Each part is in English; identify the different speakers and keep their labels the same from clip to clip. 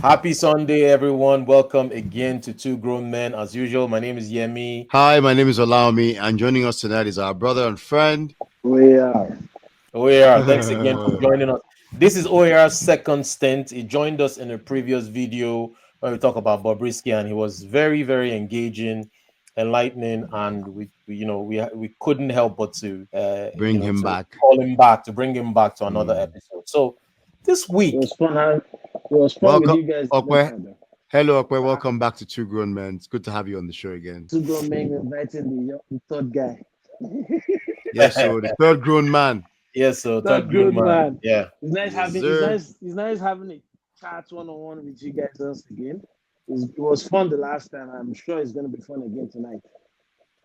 Speaker 1: Happy Sunday, everyone. Welcome again to Two Grown Men. As usual, my name is Yemi.
Speaker 2: Hi, my name is Olawumi, and joining us tonight is our brother and friend.
Speaker 3: We are.
Speaker 1: OAR, thanks again for joining us. This is OAR's second stint. He joined us in a previous video where we talk about Bobrisky, and he was very, very engaging, enlightening, and we couldn't help but to
Speaker 2: Bring him
Speaker 1: to
Speaker 2: back.
Speaker 1: call him back, to bring him back to another
Speaker 2: Mm.
Speaker 1: episode. So this
Speaker 3: It
Speaker 1: week,
Speaker 3: was fun. It was fun with
Speaker 2: Welcome,
Speaker 3: you guys.
Speaker 2: Okwe. Hello, Okwe. Welcome back to Two Grown Men. It's good to have you on the show again.
Speaker 3: Two grown men inviting the third guy.
Speaker 2: Yes, so the third grown man.
Speaker 1: yes, so
Speaker 3: Third
Speaker 1: third grown
Speaker 3: grown
Speaker 1: man,
Speaker 3: man.
Speaker 1: yeah.
Speaker 3: It's nice
Speaker 2: Yes,
Speaker 3: having.
Speaker 2: sir.
Speaker 3: It's nice having a chat one on one with you guys once again. It was fun the last time. I'm sure it's going to be fun again tonight.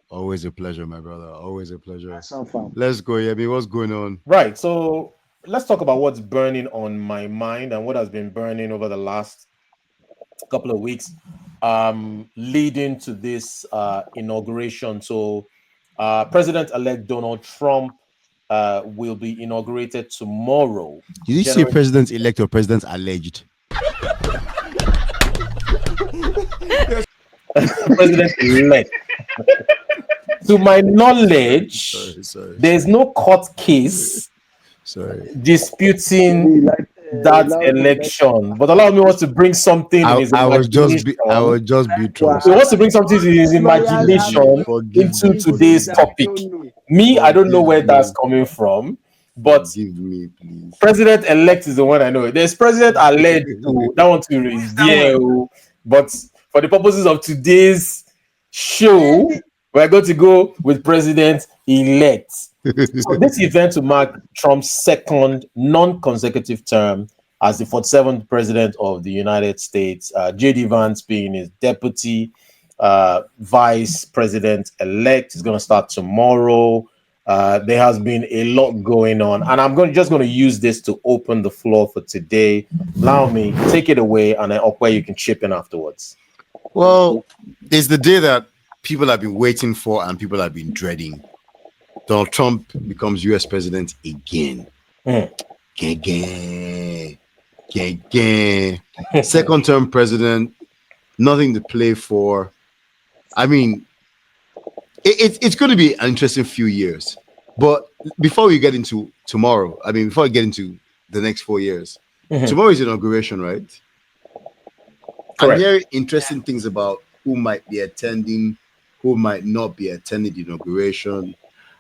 Speaker 2: Always a pleasure, my brother. Always a pleasure.
Speaker 3: That's some fun.
Speaker 2: Let's go, Yemi. What's going on?
Speaker 1: Right. So let's talk about what's burning on my mind and what has been burning over the last couple of weeks, leading to this inauguration. So, President-elect Donald Trump will be inaugurated tomorrow.
Speaker 2: Did you say
Speaker 1: January-
Speaker 2: president-elect or president alleged?
Speaker 1: President-elect. To my knowledge,
Speaker 2: Sorry.
Speaker 1: there's no court case
Speaker 2: Sorry.
Speaker 1: disputing that election. But allow me wants to bring something in his
Speaker 2: I was
Speaker 1: imagination.
Speaker 2: just be true.
Speaker 1: He wants to bring something in his imagination
Speaker 2: Forgive
Speaker 1: into
Speaker 2: me,
Speaker 1: today's
Speaker 2: forgive
Speaker 1: topic. Me, I don't know
Speaker 2: Forgive
Speaker 1: where
Speaker 2: me.
Speaker 1: that's coming from, but
Speaker 2: Give me, please.
Speaker 1: president-elect is the one I know. There's president-elect too. That one too is there. But for the purposes of today's show, we're going to go with president-elect. So this event to mark Trump's second non-consecutive term as the 47th president of the United States, J.D. Vance being his deputy vice president-elect. Is going to start tomorrow. There has been a lot going on, and I'm just going to use this to open the floor for today. Allow me, take it away, and then up where you can chip in afterwards.
Speaker 2: Well, it's the day that people have been waiting for and people have been dreading. Donald Trump becomes US president again. Again. Second term president, nothing to play for. I mean, it's going to be an interesting few years. But before we get into tomorrow, before we get into the next 4 years, tomorrow is inauguration, right? I'm hearing interesting things about who might be attending, who might not be attending the inauguration.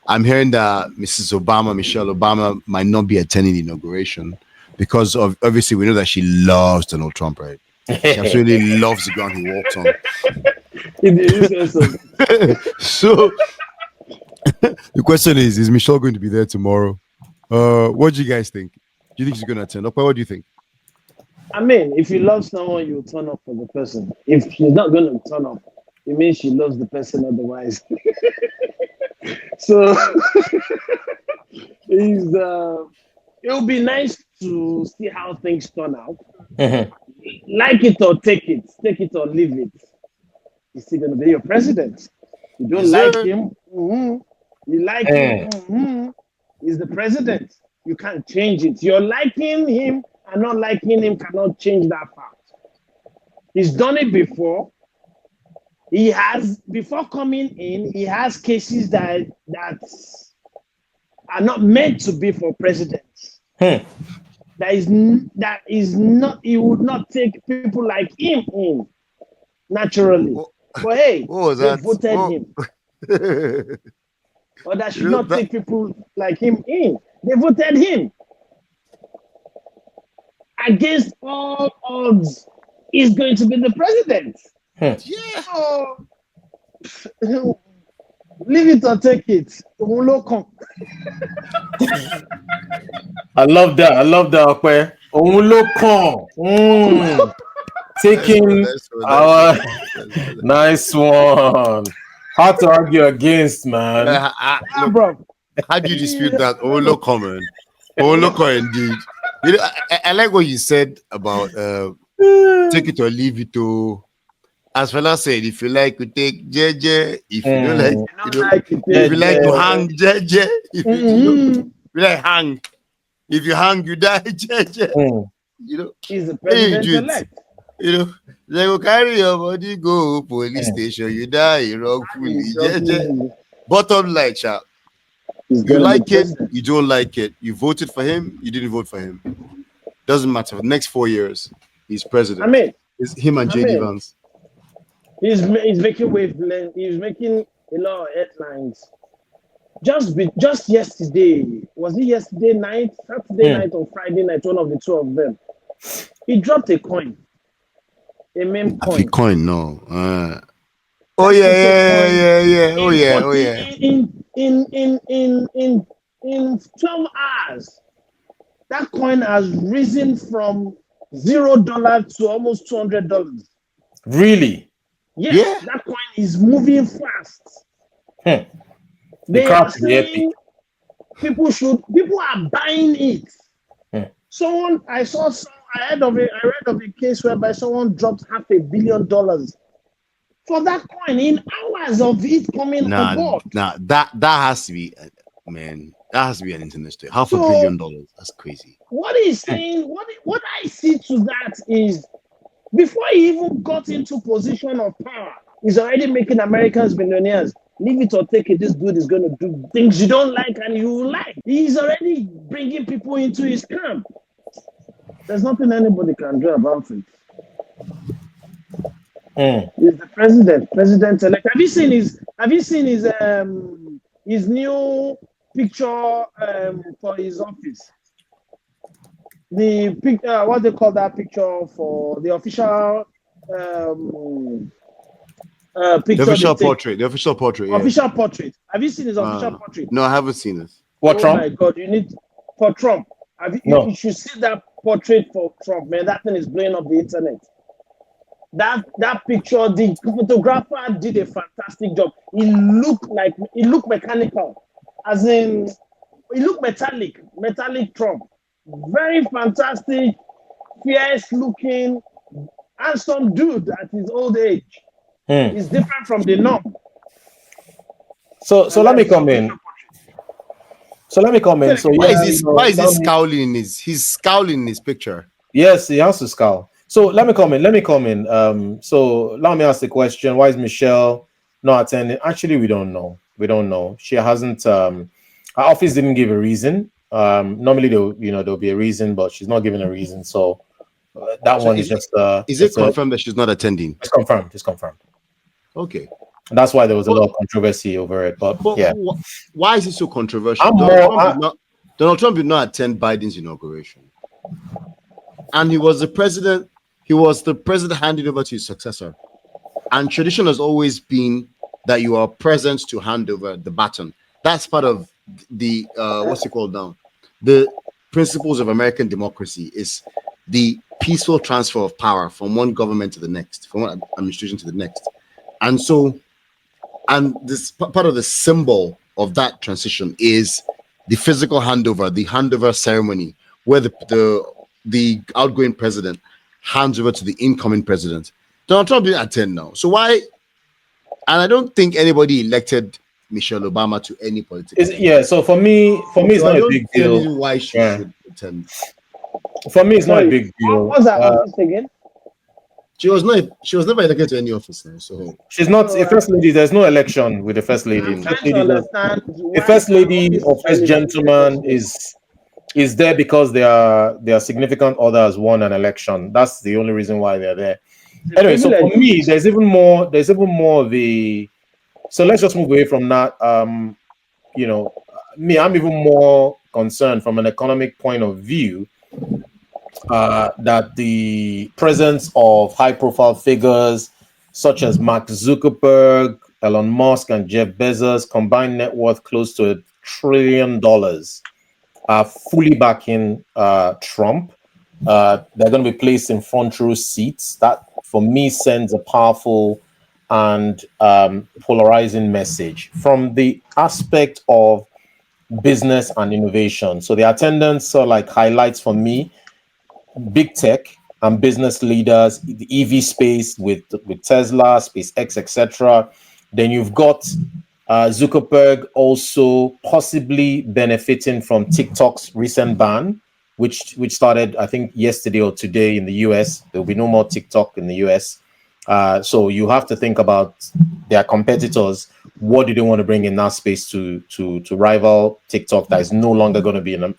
Speaker 2: I'm hearing that Michelle Obama, might not be attending the inauguration because of, obviously, we know that she loves Donald Trump, right? She absolutely loves the ground he walks on. So the question is Michelle going to be there tomorrow? What do you guys think? Do you think she's going to attend? Okay, what do you think?
Speaker 3: I mean, if you love someone, you turn up for the person. If she's not going to turn up, it means she loves the person otherwise. So it'll be nice to see how things turn out. Like it or take it or leave it. He's still going to be your president. You don't like him, you like him, he's the president. You can't change it. You're liking him and not liking him cannot change that fact. He's done it before. He has, before coming in, he has cases that are not meant to be for presidents. That is not. He would not take people like him in naturally. But hey, they voted him. Or that should not take people like him in. They voted him. Against all odds, he's going to be the president.
Speaker 2: Yeah.
Speaker 3: So, leave it or take it.
Speaker 1: I love that. Okay. Taking our nice one. Hard to argue against, man.
Speaker 3: Bro.
Speaker 2: How do you dispute that? Oh, look, common. Oh, look, indeed. You know, I like what you said about take it or leave it. To, as fella said, if you like to take JJ, if you don't like, if you like to hang JJ, if you like hang, if you hang, you die JJ.
Speaker 3: He's the president-elect.
Speaker 2: You know, they will carry your body go police station. You die wrongfully. Bottom line, chap.
Speaker 3: He's
Speaker 2: You
Speaker 3: gonna be
Speaker 2: like it,
Speaker 3: president.
Speaker 2: you don't like it. You voted for him, you didn't vote for him. Doesn't matter. For the next 4 years, he's
Speaker 3: I
Speaker 2: president.
Speaker 3: mean,
Speaker 2: It's him and
Speaker 3: I
Speaker 2: JD
Speaker 3: mean,
Speaker 2: Vance.
Speaker 3: he's making wavelength. He's making a lot of headlines. Just yesterday, was it yesterday night, Saturday night or Friday night? One of the two of them. He dropped a coin, a meme
Speaker 2: If he
Speaker 3: coin.
Speaker 2: coin, no. Oh
Speaker 3: That
Speaker 2: yeah,
Speaker 3: crypto
Speaker 2: yeah,
Speaker 3: coin
Speaker 2: yeah, yeah. Oh
Speaker 3: in
Speaker 2: yeah, oh
Speaker 3: 40
Speaker 2: yeah.
Speaker 3: in 12 hours. That coin has risen from $0 to almost $200.
Speaker 1: Really?
Speaker 3: Yes,
Speaker 2: Yeah.
Speaker 3: that coin is moving fast.
Speaker 1: The
Speaker 3: They
Speaker 1: crowd
Speaker 3: are
Speaker 1: should be epic.
Speaker 3: saying people are buying it. I read of a case whereby someone dropped $500 million for that coin in hours of it coming on board.
Speaker 2: That has to be, man. That has to be an internet story. $500
Speaker 3: So
Speaker 2: million. That's crazy.
Speaker 3: what he's saying, what I see to that is before he even got into position of power, he's already making Americans millionaires. Leave it or take it. This dude is going to do things you don't like and you will like. He's already bringing people into his camp. There's nothing anybody can do about it. He's the president-elect. Have you seen his new picture for his office? The picture, what they call that picture for the official picture.
Speaker 2: The official portrait. The official portrait. Yeah.
Speaker 3: Official portrait. Have you seen his official portrait?
Speaker 2: No, I haven't seen this.
Speaker 1: What, Trump?
Speaker 3: My God, you need for Trump.
Speaker 1: No.
Speaker 3: You should see that portrait for Trump, man. That thing is blowing up the internet. That picture, the photographer did a fantastic job. It looked mechanical, as in it looked metallic Trump. Very fantastic, fierce looking, handsome dude at his old age. He's different from the norm.
Speaker 1: So let me come in. So
Speaker 2: why is he scowling in he's scowling in his picture?
Speaker 1: Yes, he has to scowl. So let me come in. So let me ask the question: why is Michelle not attending? Actually, we don't know. She hasn't. Her office didn't give a reason. Normally there'll be a reason, but she's not giving a reason. So one is just.
Speaker 2: Is it confirmed that she's not attending?
Speaker 1: It's confirmed. It's confirmed.
Speaker 2: Okay.
Speaker 1: That's why there was a lot of controversy over it. But yeah,
Speaker 2: why is it so controversial? Donald Trump did not attend Biden's inauguration, and he was the president. He was the president handing over to his successor, and tradition has always been that you are present to hand over the baton. That's part of the what's it called now? The principles of American democracy is the peaceful transfer of power from one government to the next, from one administration to the next, and so. And this part of the symbol of that transition is the physical handover, the handover ceremony, where the outgoing president hands over to the incoming president. Donald Trump didn't attend now. So why? And I don't think anybody elected Michelle Obama to any political.
Speaker 1: So for me, it's not a big deal.
Speaker 2: Why she should attend?
Speaker 1: For me, it's not a big deal.
Speaker 3: What's that office again?
Speaker 2: She was never elected to any office now, so
Speaker 1: she's not a first lady. There's no election with the first lady. The first lady or first gentleman is there because their significant others won an election. That's the only reason why they're there. Anyway, so for me, there's even more of the. So let's just move away from that. I'm even more concerned from an economic point of view. That the presence of high-profile figures such as Mark Zuckerberg, Elon Musk, and Jeff Bezos, combined net worth close to $1 trillion, are fully backing Trump. They're going to be placed in front row seats. That, for me, sends a powerful and polarizing message from the aspect of business and innovation. So the attendance are like highlights for me. Big tech and business leaders, the EV space with Tesla, SpaceX, etc. Then you've got Zuckerberg also possibly benefiting from TikTok's recent ban which started I think yesterday or today in the US. There will be no more TikTok in the US. So you have to think about their competitors. What do they want to bring in that space to rival TikTok that is no longer going to be in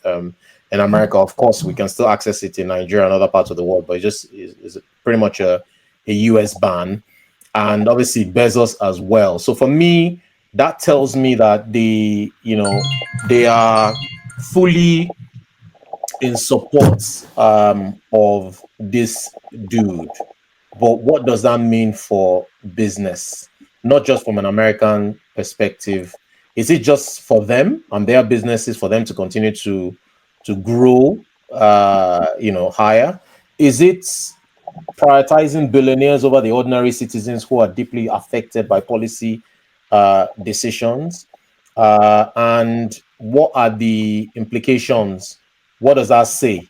Speaker 1: America? Of course, we can still access it in Nigeria and other parts of the world, but it just is pretty much a US ban, and obviously Bezos as well. So for me, that tells me that they are fully in support of this dude. But what does that mean for business? Not just from an American perspective. Is it just for them and their businesses for them to continue to grow higher? Is it prioritizing billionaires over the ordinary citizens who are deeply affected by policy decisions? And what are the implications? What does that say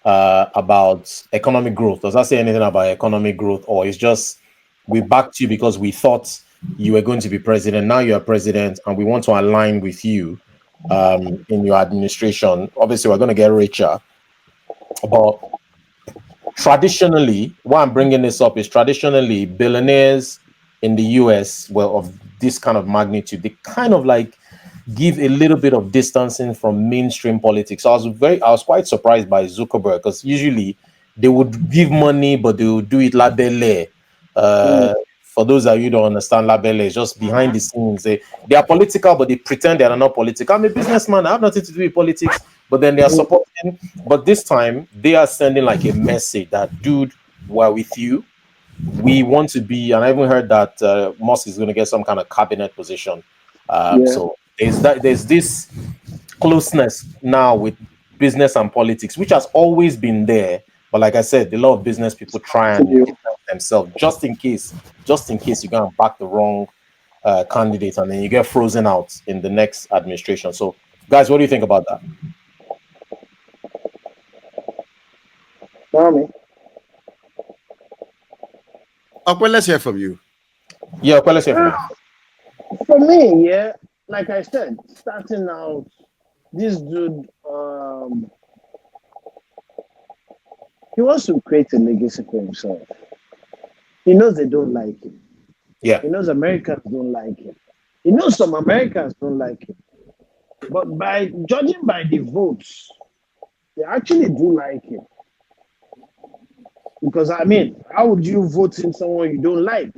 Speaker 1: about economic growth? Does that say anything about economic growth, or it's just we backed you because we thought you were going to be president? Now you're president, and we want to align with you in your administration. Obviously, we're going to get richer, but traditionally, why I'm bringing this up is traditionally billionaires in the US, well, of this kind of magnitude, they kind of like give a little bit of distancing from mainstream politics. So I was quite surprised by Zuckerberg, because usually they would give money, but they would do it labelle. For those of you who don't understand, labelle is just behind the scenes. They are political, but they pretend they are not political. I'm a businessman. I have nothing to do with politics, but then they are supporting. But this time, they are sending like a message that, dude, we're with you. We want to be, and I even heard that Musk is going to get some kind of cabinet position. So there's this closeness now with business and politics, which has always been there. But like I said, a lot of business people try and distance themselves just in case you go and back the wrong candidate, and then you get frozen out in the next administration. So, guys, what do you think about that?
Speaker 3: Tommy.
Speaker 2: Well, let's hear from you.
Speaker 1: Yeah, okay, let's hear from you.
Speaker 3: For me, yeah, like I said, starting out, this dude, he wants to create a legacy for himself. He knows they don't like him.
Speaker 1: Yeah.
Speaker 3: He knows Americans don't like him. He knows some Americans don't like him. But by judging by the votes, they actually do like him. Because I mean, how would you vote in someone you don't like?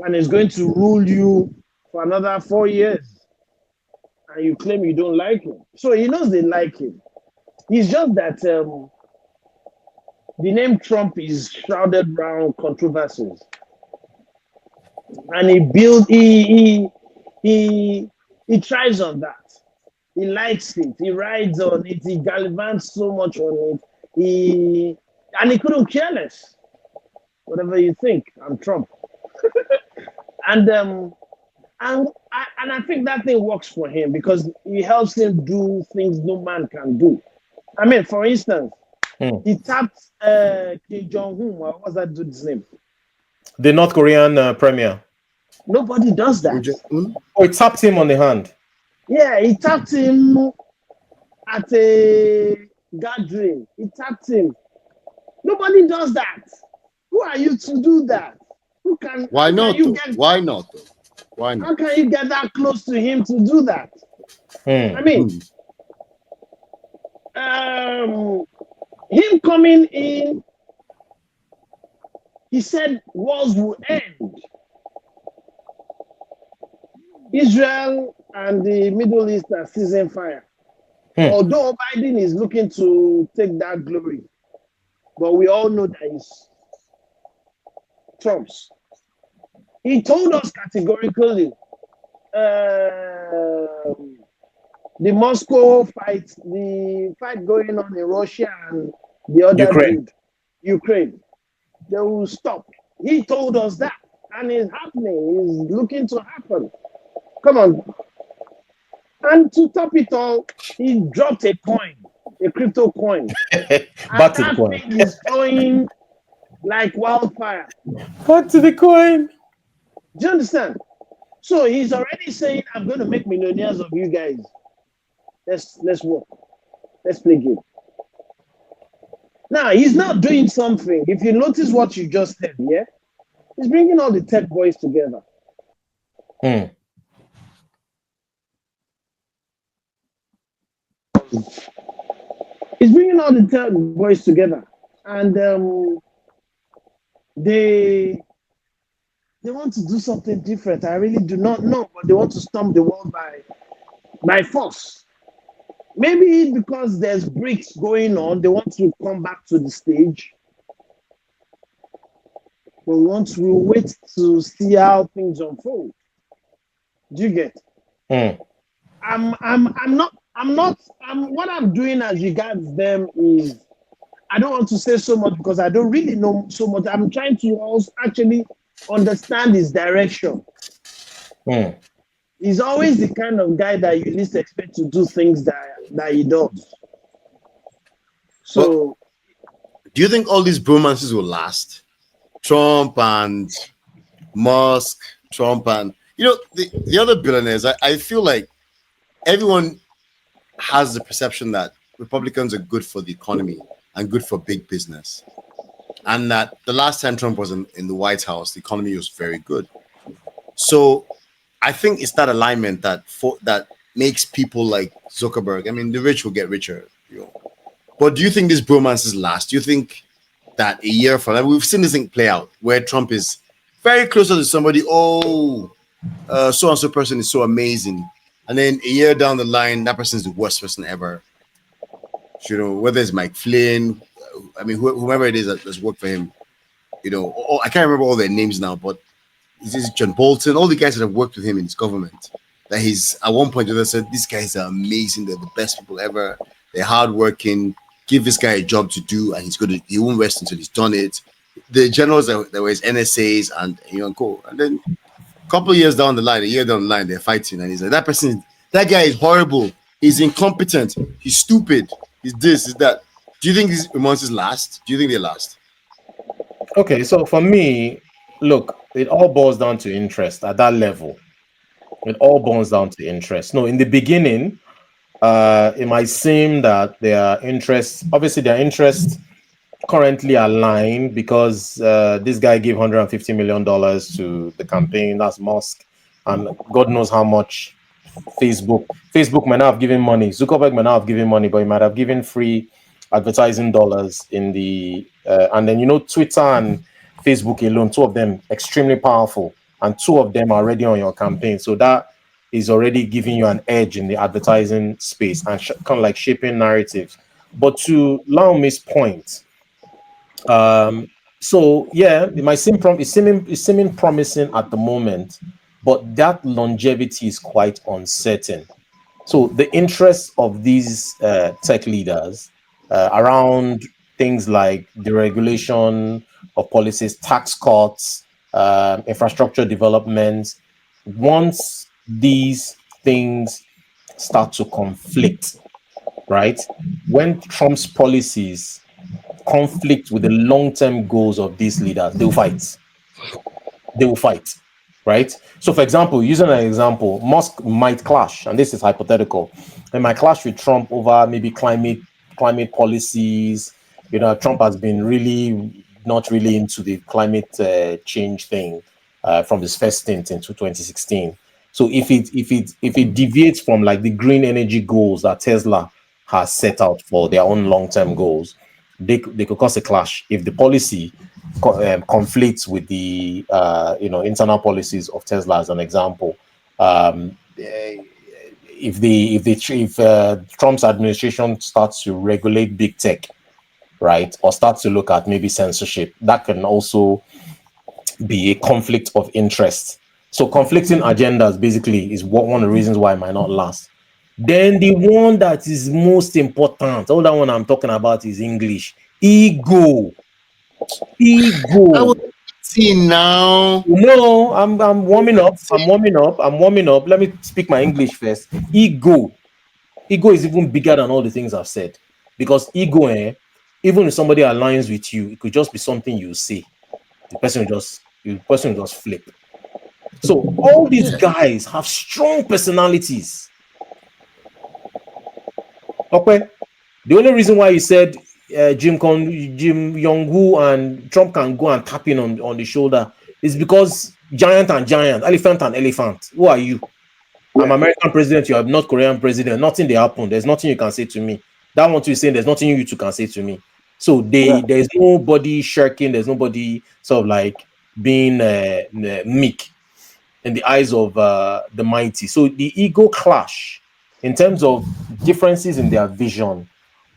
Speaker 3: And it's going to rule you for another 4 years. And you claim you don't like him. So he knows they like him. It's just that the name Trump is shrouded around controversies. And he tries on that. He likes it. He rides on it. He gallivants so much on it. And he couldn't care less. Whatever you think, I'm Trump. And I think that thing works for him because it helps him do things no man can do. I mean, for instance, he tapped Kim Jong-un. What was that dude's name?
Speaker 1: The North Korean premier.
Speaker 3: Nobody does that.
Speaker 1: Oh, he tapped him on the hand.
Speaker 3: Yeah, he tapped him at a gathering. He tapped him. Nobody does that. Who are you to do that? Who can?
Speaker 2: Why not? Why not? Why not?
Speaker 3: How can you get that close to him to do that? I mean, him coming in, he said wars will end. Israel and the Middle East are seizing fire. Although Biden is looking to take that glory, but we all know that it's Trump's. He told us categorically the Moscow fight, the fight going on in Russia and the other Ukraine, they will stop. He told us that, and it's happening. It's looking to happen. Come on. And to top it all, he dropped a coin, a crypto coin.
Speaker 1: Back to the coin.
Speaker 3: Thing is going like wildfire.
Speaker 1: Back to the coin.
Speaker 3: Do you understand? So he's already saying, I'm going to make millionaires of you guys. Let's work. Let's play game. Now, he's not doing something. If you notice what you just said, yeah? He's bringing all the tech boys together.
Speaker 1: Mm.
Speaker 3: He's bringing all the tech boys together. And they want to do something different. I really do not know, but they want to stomp the world by force. Maybe because there's breaks going on, they want to come back to the stage. But we'll wait to see how things unfold. Do you get?
Speaker 1: Mm.
Speaker 3: What I'm doing as regards them is I don't want to say so much because I don't really know so much. I'm trying to also actually understand his direction.
Speaker 1: Mm.
Speaker 3: He's always the kind of guy that you least expect to do things that he does. So,
Speaker 2: do you think all these bromances will last? Trump and Musk, Trump and the other billionaires. I feel like everyone has the perception that Republicans are good for the economy and good for big business, and that the last time Trump was in the White House, the economy was very good. So I think it's that alignment that makes people like Zuckerberg. I mean, the rich will get richer, But do you think these bromances last? Do you think that a year from now, we've seen this thing play out where Trump is very close to somebody, so and so person is so amazing, and then a year down the line, that person is the worst person ever. Whether it's Mike Flynn, I mean, whoever it is that's worked for him, I can't remember all their names now, but this is John Bolton, all the guys that have worked with him in his government, that he's at one point they said, these guys are amazing, they're the best people ever, they're hardworking, give this guy a job to do, and he won't rest until he's done it. The generals that were his NSAs and go. And then a couple of years down the line, a year down the line, they're fighting, and he's like, that guy is horrible, he's incompetent, he's stupid, he's this, he's that. Do you think these monsters last? Do you think they last?
Speaker 1: Okay, so for me, look, it all boils down to interest at that level. It all boils down to interest. No, in the beginning, it might seem that their interests currently aligned because this guy gave $150 million to the campaign. That's Musk, and God knows how much Facebook might not have given money. Zuckerberg might not have given money, but he might have given free advertising dollars in the and then Twitter and Facebook alone, two of them extremely powerful, and two of them are already on your campaign. So that is already giving you an edge in the advertising space and kind of like shaping narratives. But to Laomi's point, so yeah, it might seem it's seeming promising at the moment, but that longevity is quite uncertain. So the interests of these tech leaders around things like the regulation of policies, tax cuts, infrastructure development, once these things start to conflict, right? When Trump's policies conflict with the long-term goals of these leaders, they will fight. They will fight, right? So, for example, using an example, Musk might clash, and this is hypothetical. They might clash with Trump over maybe climate policies. Trump has been not really into the climate change thing from his first stint into 2016. So if it deviates from like the green energy goals that Tesla has set out for their own long-term goals, they could cause a clash if the policy conflicts with the internal policies of Tesla. As an example, if Trump's administration starts to regulate big tech, right, or starts to look at maybe censorship, that can also be a conflict of interest. So conflicting agendas basically is one of the reasons why it might not last. Then the one that is most important, all that one I'm talking about is English. Ego.
Speaker 2: I was seeing now.
Speaker 1: No, I'm warming up. I'm warming up. Let me speak my English first. Ego. Ego is even bigger than all the things I've said. Because ego, even if somebody aligns with you, it could just be something you say. The person will just flip. So all these guys have strong personalities. Okay. The only reason why he said Jim Yong-gu and Trump can go and tap in on the shoulder is because giant and giant, elephant and elephant. Who are you? I'm American president, you are North Korean president. Nothing they happen. There's nothing you can say to me. That one to saying there's nothing you two can say to me. So there's nobody shirking, there's nobody sort of like being meek in the eyes of the mighty. So the ego clash in terms of differences in their vision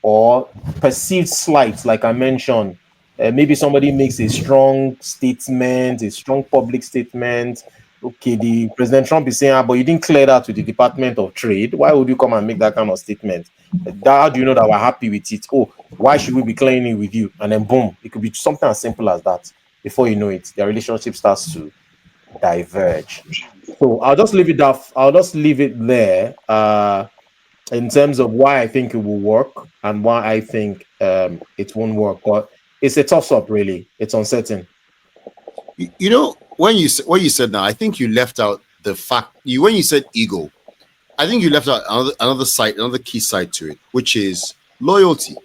Speaker 1: or perceived slights, like I mentioned, maybe somebody makes a strong statement, a strong public statement. Okay, the President Trump is saying, but you didn't clear that to the Department of Trade. Why would you come and make that kind of statement? How do you know that we're happy with it? Oh, why should we be clearing it with you? And then boom, it could be something as simple as that. Before you know it, their relationship starts to diverge. So I'll just leave it there. In terms of why I think it will work and why I think it won't work, but it's a toss-up. Really, it's uncertain.
Speaker 2: You know, when you said now, I think you left out the fact when you said ego, I think you left out another key side to it, which is loyalty.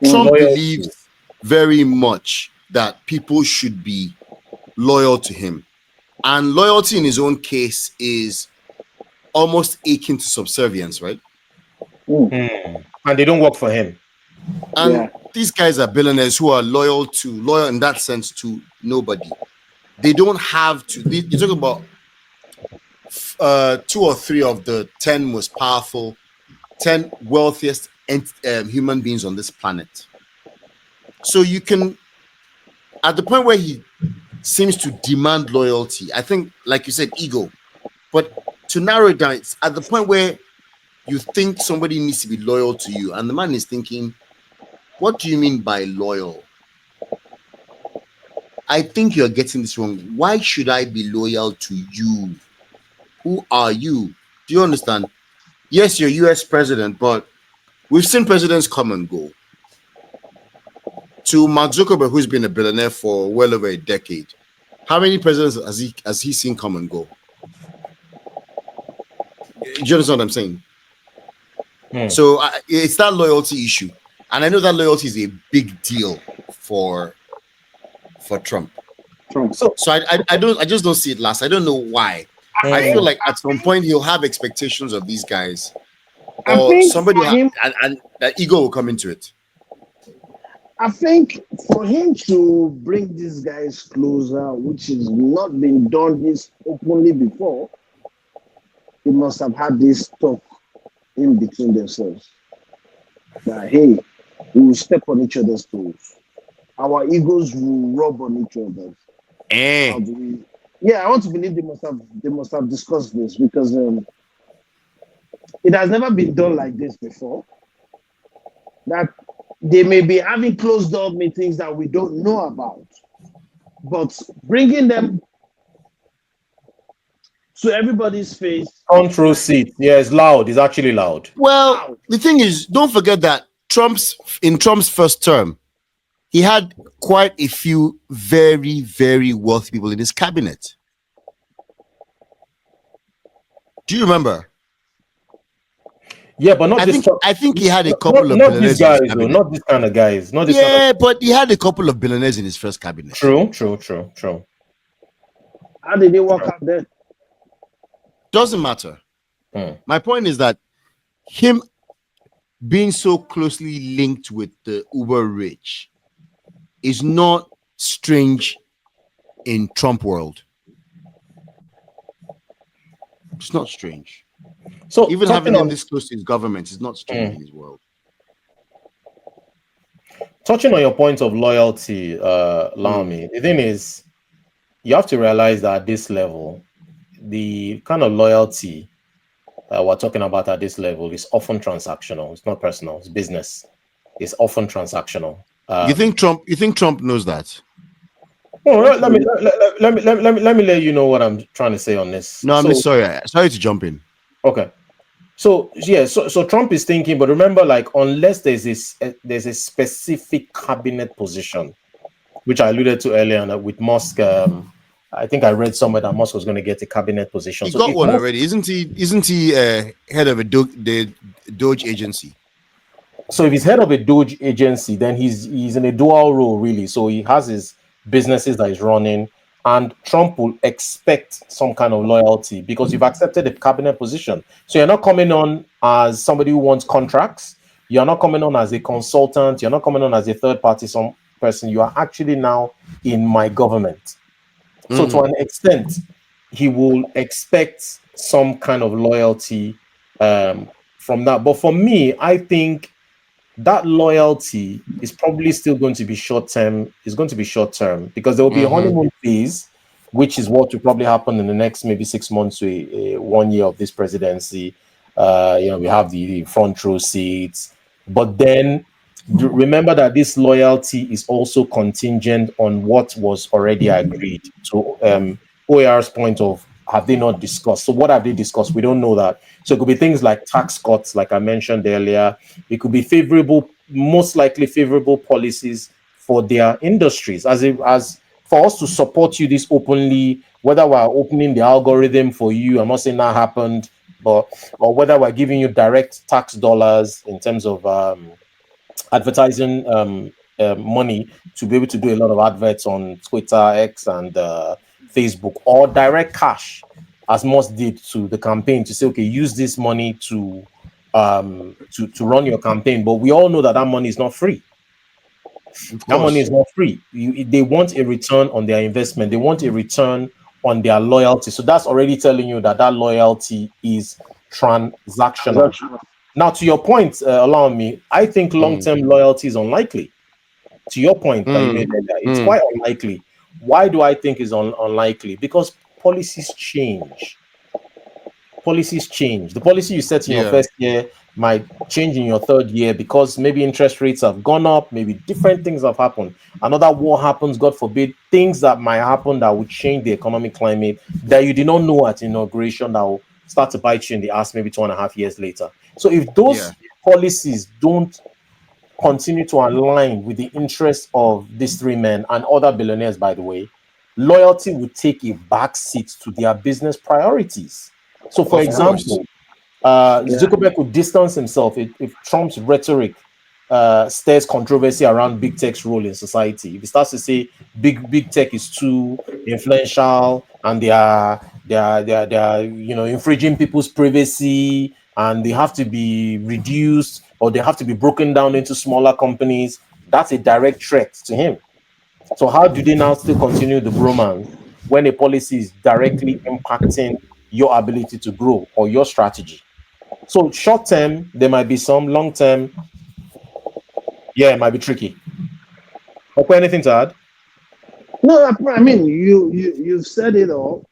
Speaker 2: Trump believes very much that people should be loyal to him, and loyalty in his own case is almost akin to subservience, right?
Speaker 1: And they don't work for him.
Speaker 2: And these guys are billionaires who are loyal in that sense to nobody. They don't have to. You're talking about 2 or 3 of the 10 most powerful, 10 wealthiest human beings on this planet. So you can, at the point where he seems to demand loyalty, I think, like you said, ego. But to narrow it down, it's at the point where you think somebody needs to be loyal to you, and the man is thinking, what do you mean by loyal? I think you're getting this wrong. Why should I be loyal to you? Who are you? Do you understand? Yes, you're US president, but we've seen presidents come and go. To Mark Zuckerberg, who's been a billionaire for well over a decade, how many presidents has he seen come and go? Do you understand what I'm saying? So it's that loyalty issue, and I know that loyalty is a big deal for Trump. So I just don't see it last. I don't know why. I feel like at some point he'll have expectations of these guys, or somebody, and that ego will come into it.
Speaker 3: I think for him to bring these guys closer, which has not been done this openly before, he must have had this talk in between themselves. That, hey, we will step on each other's toes. Our egos will rub on each other. I want to believe they must have discussed this, because it has never been done like this before. That they may be having closed door meetings that we don't know about, but bringing them to everybody's face.
Speaker 1: Control seat. Yeah, it's loud. It's actually loud.
Speaker 2: Well, the thing is, don't forget that in Trump's first term, he had quite a few very, very wealthy people in his cabinet. Do you remember?
Speaker 1: Yeah, but not
Speaker 2: I think he had a couple of
Speaker 1: not
Speaker 2: billionaires.
Speaker 1: These guys, though, not this kind of guys. Not this kind of...
Speaker 2: but he had a couple of billionaires in his first cabinet.
Speaker 1: True.
Speaker 3: How did they work out then?
Speaker 2: Doesn't matter. My point is that him being so closely linked with the uber rich is not strange in Trump world. It's not strange. So even having him this close to his government is not strange in his world.
Speaker 1: Touching on your point of loyalty, Lami, the thing is, you have to realize that at this level, the kind of loyalty we're talking about at this level is often transactional. It's not personal. It's business. It's often transactional.
Speaker 2: You think Trump knows that?
Speaker 1: Oh, let me let you know what I'm trying to say on this.
Speaker 2: No, I'm sorry to jump in.
Speaker 1: Okay. So so Trump is thinking, but remember, like, unless there's a specific cabinet position, which I alluded to earlier with Musk. I think I read somewhere that Musk was going to get a cabinet position.
Speaker 2: He got one already, isn't he? Isn't he head of the Doge agency?
Speaker 1: So if he's head of a Doge agency, then he's in a dual role really. So he has his businesses that he's running, and Trump will expect some kind of loyalty because you've accepted a cabinet position. So you're not coming on as somebody who wants contracts. You're not coming on as a consultant. You're not coming on as a third party some person. You are actually now in my government. So to an extent, he will expect some kind of loyalty from that. But for me, I think that loyalty is probably still going to be short term. It's going to be short term because there will be a honeymoon phase, which is what will probably happen in the next maybe 6 months to 1 year of this presidency. We have the front row seats, but then remember that this loyalty is also contingent on what was already agreed. So, OAR's point of have they not discussed? So, what have they discussed? We don't know that. So, it could be things like tax cuts, like I mentioned earlier. It could be favorable, most likely favorable policies for their industries, as for us to support you this openly, whether we're opening the algorithm for you. I'm not saying that happened, but or whether we're giving you direct tax dollars in terms of advertising money to be able to do a lot of adverts on Twitter, X, and Facebook, or direct cash, as Moss did to the campaign to say, okay, use this money to run your campaign. But we all know that that money is not free. That money is not free. They want a return on their investment. They want a return on their loyalty. So that's already telling you that that loyalty is transactional. Now, to your point, allow me, I think long-term loyalty is unlikely. To your point that you made earlier, it's quite unlikely. Why do I think it's unlikely? Because policies change. Policies change. The policy you set in your first year might change in your third year because maybe interest rates have gone up, maybe different things have happened. Another war happens, God forbid, things that might happen that will change the economic climate that you did not know at inauguration that will start to bite you in the ass maybe 2.5 years later. So if those policies don't continue to align with the interests of these three men and other billionaires, by the way, loyalty will take a back seat to their business priorities. So, for example, Zuckerberg could distance himself if Trump's rhetoric stirs controversy around big tech's role in society. If he starts to say big tech is too influential and they are infringing people's privacy and they have to be reduced or they have to be broken down into smaller companies, that's a direct threat to him. So how do they now still continue the bromance when a policy is directly impacting your ability to grow or your strategy? So short term, there might be some. Long term, yeah, it might be tricky. Okay, anything to add?
Speaker 3: No, I mean you've said it all.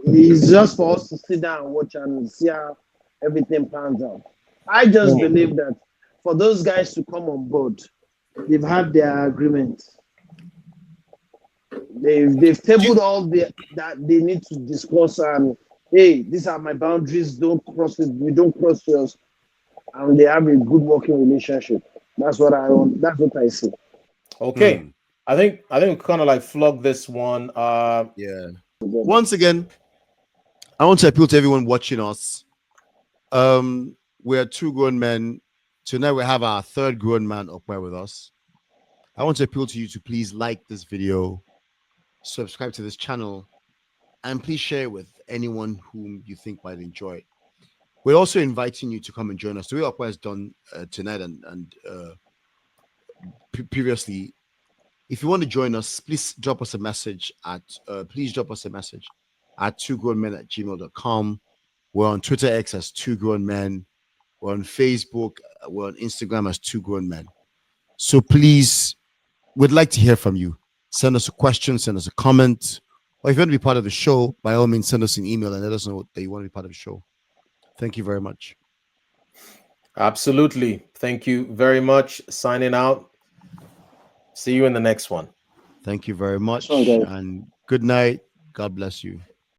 Speaker 3: It's just for us to sit down and watch and see how everything pans out. I just believe that for those guys to come on board, they've had their agreement. They've tabled all that they need to discuss and hey, these are my boundaries, don't cross it, we don't cross yours. And they have a good working relationship. That's what I see.
Speaker 1: Okay. I think we kind of like flog this one.
Speaker 2: Once again, I want to appeal to everyone watching us. We're two grown men. Tonight we have our third grown man up there with us. I want to appeal to you to please like this video, subscribe to this channel, and please share it with anyone whom you think might enjoy it. We're also inviting you to come and join us. The way Upware has done tonight and previously. If you want to join us, please drop us a message at 2grownmen@gmail.com. We're on Twitter X as 2grownmen. We're on Facebook. We're on Instagram as 2grownmen. So please, we'd like to hear from you. Send us a question, send us a comment. Or if you want to be part of the show, by all means, send us an email and let us know that you want to be part of the show. Thank you very much.
Speaker 1: Absolutely. Thank you very much. Signing out. See you in the next one.
Speaker 2: Thank you very much. And good night. God bless you.